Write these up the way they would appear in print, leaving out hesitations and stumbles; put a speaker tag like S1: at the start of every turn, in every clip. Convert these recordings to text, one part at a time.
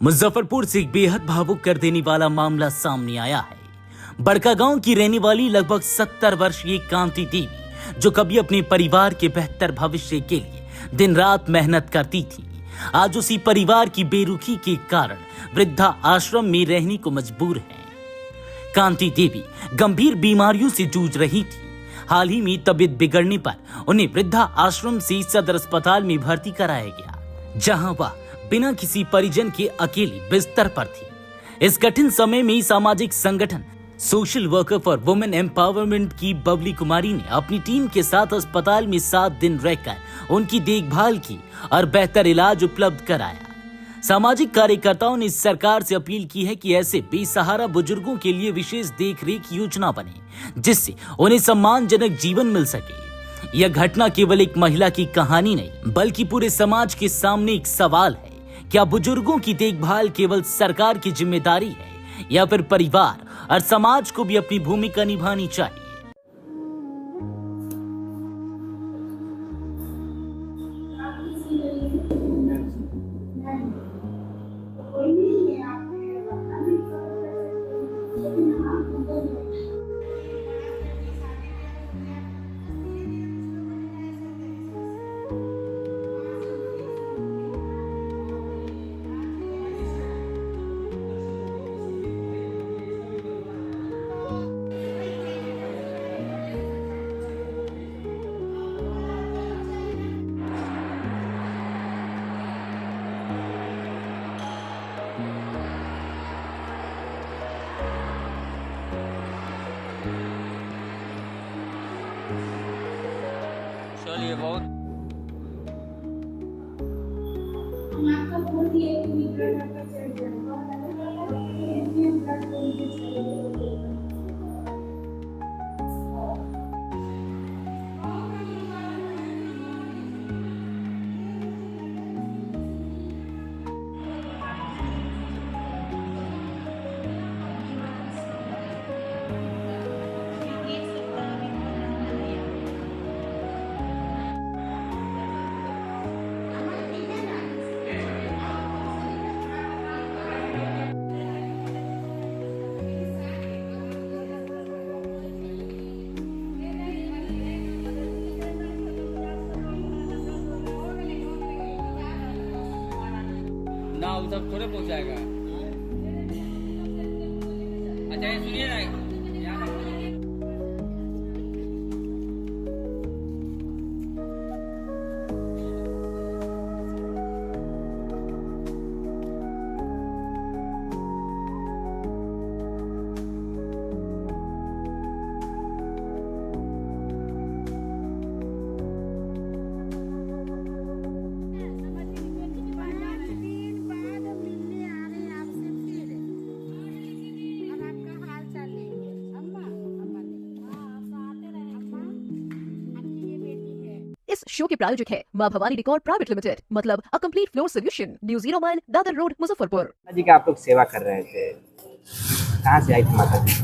S1: मुजफ्फरपुर से एक बेहद भावुक कर देने वाला मामला सामने आया है। बड़कागांव की रहने वाली लगभग 70 वर्षीय कांति देवी, जो कभी अपने परिवार के बेहतर भविष्य के लिए दिन रात मेहनत करती थी, आज उसी परिवार की बेरुखी के कारण वृद्धा आश्रम में रहने को मजबूर है। कांति देवी गंभीर बीमारियों से जूझ रही थी। हाल ही में तबीयत बिगड़ने पर उन्हें वृद्धा आश्रम से सदर अस्पताल में भर्ती कराया गया, जहां वह बिना किसी परिजन के अकेली बिस्तर पर थी। इस कठिन समय में सामाजिक संगठन social worker for women empowerment की बबली कुमारी ने अपनी टीम के साथ अस्पताल में 7 दिन रहकर उनकी देखभाल की और बेहतर इलाज उपलब्ध कराया। सामाजिक कार्यकर्ताओं ने सरकार से अपील की है कि ऐसे बेसहारा बुजुर्गों के लिए विशेष देखरेख योजना बने, जिससे उन्हें सम्मानजनक जीवन मिल सके। यह घटना केवल एक महिला की कहानी नहीं, बल्कि पूरे समाज के सामने एक सवाल है। क्या बुजुर्गों की देखभाल केवल सरकार की जिम्मेदारी है, या फिर परिवार और समाज को भी अपनी भूमिका निभानी चाहिए?
S2: चलिए बहुत ना उधर थोड़े पहुंचाएगा। अच्छा ये सुनिए ना,
S3: इस शो के प्रायोजक है मां भवानी डेकोर प्राइवेट लिमिटेड, मतलब a complete floor solution, new 0 mile, Dadar road, Muzaffarpur.
S4: जी का आप लोग सेवा कर रहे थे, कहाँ से आई थी माता जी?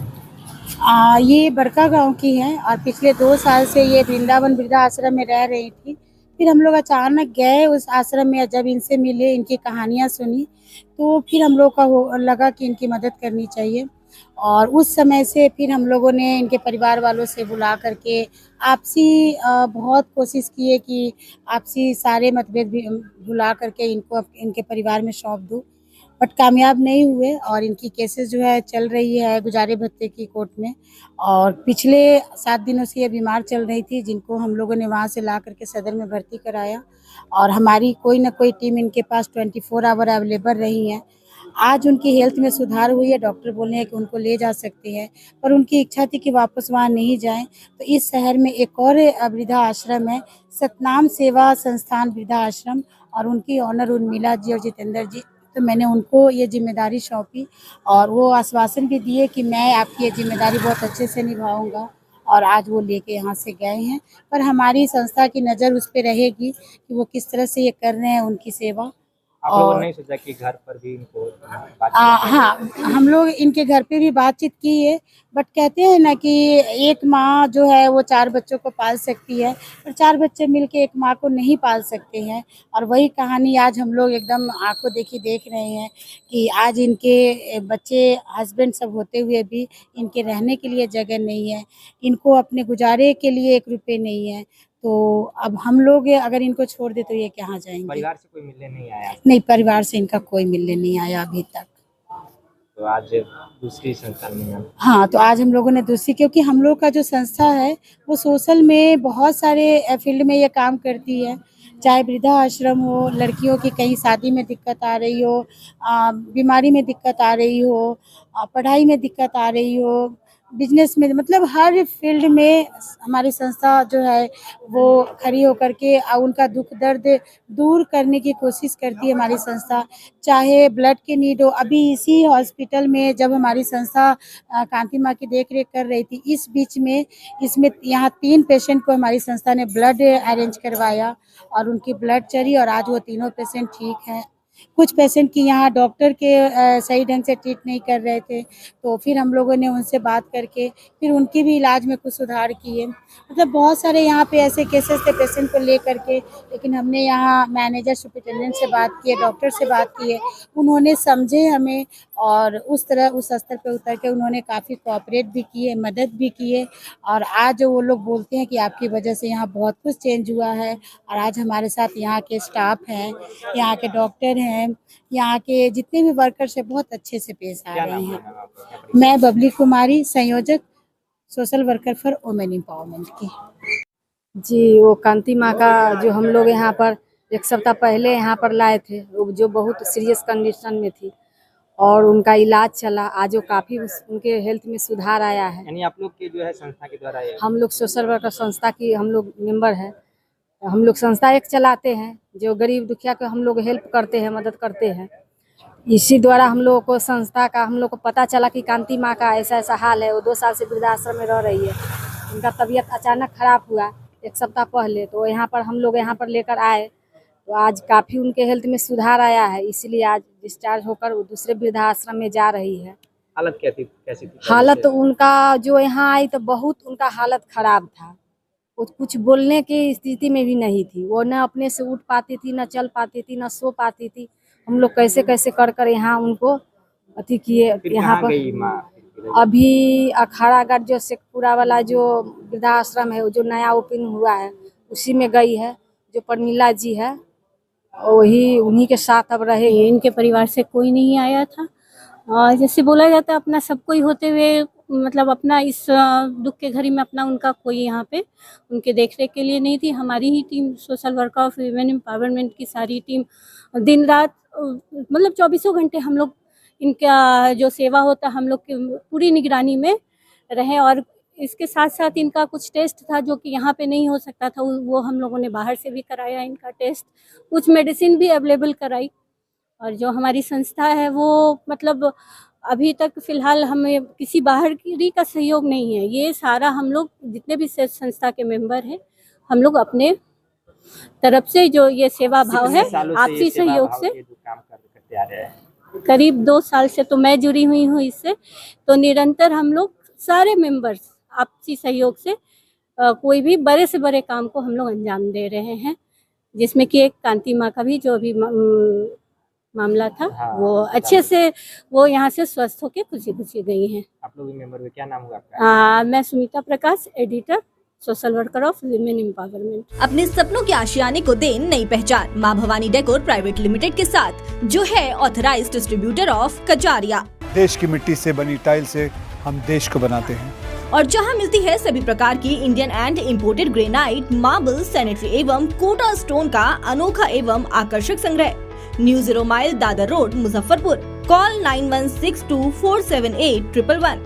S5: ये बड़कागांव की है और पिछले 2 साल से ये वृंदावन वृद्धा आश्रम में रह रही थी। फिर हम लोग अचानक गए उस आश्रम में, जब इनसे मिले, इनकी कहानियाँ सुनी, तो फिर हम लोग का लगा कि इनकी मदद करनी चाहिए। और उस समय से फिर हम लोगों ने इनके परिवार वालों से बुला करके आपसी बहुत कोशिश की है कि आपसी सारे मतभेद भी भुला करके इनको इनके परिवार में सौंप दूँ, बट कामयाब नहीं हुए। और इनकी केसेस जो है चल रही है गुजारे भत्ते की कोर्ट में, और पिछले 7 दिनों से ये बीमार चल रही थी, जिनको हम लोगों ने वहाँ से ला करके सदर में भर्ती कराया। और हमारी कोई ना कोई टीम इनके पास 24 आवर अवेलेबल रही है। आज उनकी हेल्थ में सुधार हुई है, डॉक्टर बोले हैं कि उनको ले जा सकते हैं, पर उनकी इच्छा थी कि वापस वहाँ नहीं जाएं। तो इस शहर में एक और वृद्धा आश्रम है, सतनाम सेवा संस्थान वृद्धा आश्रम, और उनकी ऑनर उर्मिला जी और जितेंद्र जी। तो मैंने उनको ये जिम्मेदारी सौंपी और वो आश्वासन भी दिए कि मैं आपकी ये जिम्मेदारी बहुत अच्छे से निभाऊंगा। और आज वो लेके यहाँ से गए हैं, पर हमारी संस्था की नज़र उस पर रहेगी कि वो किस तरह से ये कर रहे हैं उनकी सेवा।
S4: आप लोगों ने नहीं सोचा कि घर पर भी इनको
S5: हाँ, हम लोग इनके घर पे भी बातचीत की है, बट कहते हैं ना कि एक माँ जो है वो 4 बच्चों को पाल सकती है, पर 4 बच्चे मिलके एक माँ को नहीं पाल सकते हैं। और वही कहानी आज हम लोग एकदम आंखों देखी देख रहे हैं कि आज इनके बच्चे हस्बैंड सब होते हुए भी इनके रहने के लिए जगह नहीं है, इनको अपने गुजारे के लिए 1 रुपये नहीं है। तो अब हम लोग अगर इनको छोड़ दे तो ये कहाँ जाएंगे?
S4: परिवार से कोई मिलने नहीं आया?
S5: नहीं, परिवार से इनका कोई मिलने नहीं आया अभी तक।
S4: तो आज दूसरी संस्था में हैं।
S5: हाँ, तो आज हम लोगों ने दूसरी, क्योंकि हम लोग का जो संस्था है वो सोशल में बहुत सारे फील्ड में ये काम करती है, चाहे वृद्धा आश्रम हो, लड़कियों की कहीं शादी में दिक्कत आ रही हो, बीमारी में दिक्कत आ रही हो, पढ़ाई में दिक्कत आ रही हो, बिजनेस में, मतलब हर फील्ड में हमारी संस्था जो है वो खड़ी होकर के उनका दुख दर्द दूर करने की कोशिश करती है हमारी संस्था। चाहे ब्लड की नीड हो, अभी इसी हॉस्पिटल में जब हमारी संस्था कांति माँ की देख रेख कर रही थी, इस बीच में इसमें यहाँ 3 पेशेंट को हमारी संस्था ने ब्लड अरेंज करवाया और उनकी ब्लड चली और आज वो तीनों पेशेंट ठीक हैं। कुछ पेशेंट की यहाँ डॉक्टर के सही ढंग से ट्रीट नहीं कर रहे थे, तो फिर हम लोगों ने उनसे बात करके फिर उनकी भी इलाज में कुछ सुधार किए। मतलब बहुत सारे यहाँ पे ऐसे केसेस थे पेशेंट को ले करके, लेकिन हमने यहाँ मैनेजर सुपरिटेंडेंट से बात की है, डॉक्टर से बात की है, उन्होंने समझे हमें और उस स्तर पे उतर के उन्होंने काफ़ी कोऑपरेट भी किए, मदद भी किए। और आज वो लोग बोलते हैं कि आपकी वजह से यहाँ बहुत कुछ चेंज हुआ है और आज हमारे साथ यहाँ के स्टाफ हैं, यहाँ के डॉक्टर हैं, यहाँ के जितने भी वर्कर्स हैं बहुत अच्छे से पेश आ रहे हैं। मैं बबली कुमारी, संयोजक social worker for women empowerment की।
S6: जी, वो कांति माँ का जो हम लोग यहाँ पर 1 सप्ताह पहले यहाँ पर लाए थे, जो बहुत सीरियस कंडीशन में थी और उनका इलाज चला, आज वो काफ़ी उनके हेल्थ में सुधार आया है।
S4: यानी आप लोग के जो है संस्था के द्वारा
S6: हम लोग सोशल वर्कर संस्था की हम लोग मेंबर हैं। हम लोग संस्था एक चलाते हैं जो गरीब दुखिया को हम लोग हेल्प करते हैं, मदद करते हैं। इसी द्वारा हम लोगों को संस्था का हम लोग को पता चला कि कांति माँ का ऐसा ऐसा हाल है। वो 2 साल से वृद्धाश्रम में रह रही है, उनका तबीयत अचानक खराब हुआ 1 सप्ताह पहले, तो यहाँ पर हम लोग यहाँ पर लेकर आए तो आज काफ़ी उनके हेल्थ में सुधार आया है, इसीलिए आज डिस्चार्ज होकर वो दूसरे वृद्धाश्रम में जा रही है।
S4: हालत कैसी थी?
S6: हालत उनका जो यहाँ आई तो बहुत उनका हालत खराब था, वो कुछ बोलने की स्थिति में भी नहीं थी, वो न अपने से उठ पाती थी, न चल पाती थी, न सो पाती थी। हम लोग कैसे कैसे कर कर यहाँ उनको अति किए। यहाँ पर अभी अखाड़ागढ़ जो शेखपुरा वाला जो वृद्धाश्रम है, वो जो नया ओपन हुआ है उसी में गई है, जो परमिला जी है वही उन्हीं के साथ अब रहे।
S7: इनके परिवार से कोई नहीं आया था और जैसे बोला जाता है अपना सब कोई होते हुए, मतलब अपना इस दुख के घड़ी में अपना उनका कोई यहाँ पे उनके देखरेख के लिए नहीं थी। हमारी ही team social worker of women empowerment की सारी टीम दिन रात मतलब 24 घंटे हम लोग इनका जो सेवा होता हम लोग की पूरी निगरानी में रहे। और इसके साथ साथ इनका कुछ टेस्ट था जो कि यहाँ पे नहीं हो सकता था, वो हम लोगों ने बाहर से भी कराया इनका टेस्ट, कुछ मेडिसिन भी अवेलेबल कराई। और जो हमारी संस्था है वो मतलब अभी तक फ़िलहाल हमें किसी बाहर की का सहयोग नहीं है, ये सारा हम लोग जितने भी संस्था के मेंबर हैं हम लोग अपने तरफ से जो ये सेवा भाव है आपसी सहयोग से
S4: काम करते आ रहे हैं।
S7: करीब 2 साल से तो मैं जुड़ी हुई हूँ इससे, तो निरंतर हम लोग सारे मेंबर्स आपसी सहयोग से कोई भी बड़े से बड़े काम को हम लोग अंजाम दे रहे हैं, जिसमें कि एक कांति माँ का भी जो अभी मामला था वो अच्छे से वो यहाँ से स्वस्थ होके खुशी गई हैं।
S4: आप लोग भी मेंबर हुए, क्या नाम हुआ आपका?
S7: मैं Sunita Prakash, editor social worker of women empowerment.
S8: अपने सपनों के आशियाने को दे नई पहचान माँ भवानी डेकोर प्राइवेट लिमिटेड के साथ, जो है ऑथराइज्ड डिस्ट्रीब्यूटर ऑफ कजारिया।
S9: देश की मिट्टी से बनी टाइल से हम देश को बनाते हैं
S8: और जहां मिलती है सभी प्रकार की Indian and imported granite, marble, sanitary एवं कोटा स्टोन का अनोखा एवं आकर्षक संग्रह। New 0 mile, Dadar road, Muzaffarpur. Call 9162478111।